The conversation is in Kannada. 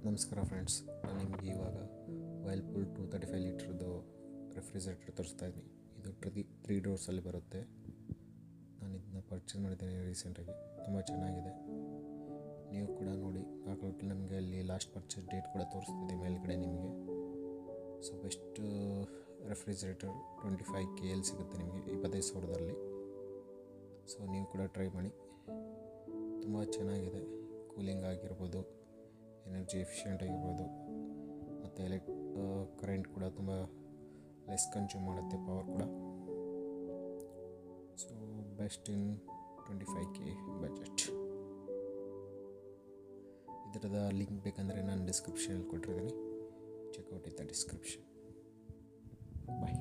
ನಮಸ್ಕಾರ ಫ್ರೆಂಡ್ಸ್, ನಾನು ನಿಮಗೆ ಇವಾಗ ವೈಲ್ಪೂಲ್ 235 ಲೀಟ್ರದ್ದು ರೆಫ್ರಿಜರೇಟರ್ ತೋರಿಸ್ತಾ ಇದ್ದೀನಿ. ಇದು 3 ಡೋರ್ಸಲ್ಲಿ ಬರುತ್ತೆ. ನಾನು ಇದನ್ನ ಪರ್ಚೇಸ್ ಮಾಡಿದ್ದೇನೆ ರೀಸೆಂಟಾಗಿ. ತುಂಬ ಚೆನ್ನಾಗಿದೆ, ನೀವು ಕೂಡ ನೋಡಿ. ಹಾಗಾಗಿ ನನಗೆ ಅಲ್ಲಿ ಲಾಸ್ಟ್ ಪರ್ಚೇಸ್ ಡೇಟ್ ಕೂಡ ತೋರಿಸ್ತಿದೆ ಮೇಲ್ಗಡೆ ನಿಮಗೆ. ಸೊ ಬೆಸ್ಟ್ ರೆಫ್ರಿಜರೇಟರ್ 25KL ಸಿಗುತ್ತೆ ನಿಮಗೆ 25,000ದಲ್ಲಿ. ಸೊ ನೀವು ಕೂಡ ಟ್ರೈ ಮಾಡಿ. ತುಂಬ ಚೆನ್ನಾಗಿದೆ, ಕೂಲಿಂಗ್ ಆಗಿರ್ಬೋದು, ಎನರ್ಜಿ ಎಫಿಷಿಯೆಂಟ್ ಆಗಿರ್ಬೋದು, ಮತ್ತು ಕರೆಂಟ್ ಕೂಡ ತುಂಬ ಲೆಸ್ ಕನ್ಸ್ಯೂಮ್ ಮಾಡುತ್ತೆ, ಪವರ್ ಕೂಡ. So best in 25K budget. ಇದರದ ಲಿಂಕ್ ಬೇಕಂದರೆ ನಾನು ಡಿಸ್ಕ್ರಿಪ್ಷನಲ್ಲಿ ಕೊಟ್ಟಿರ್ತೀನಿ. Check out in the description. Bye.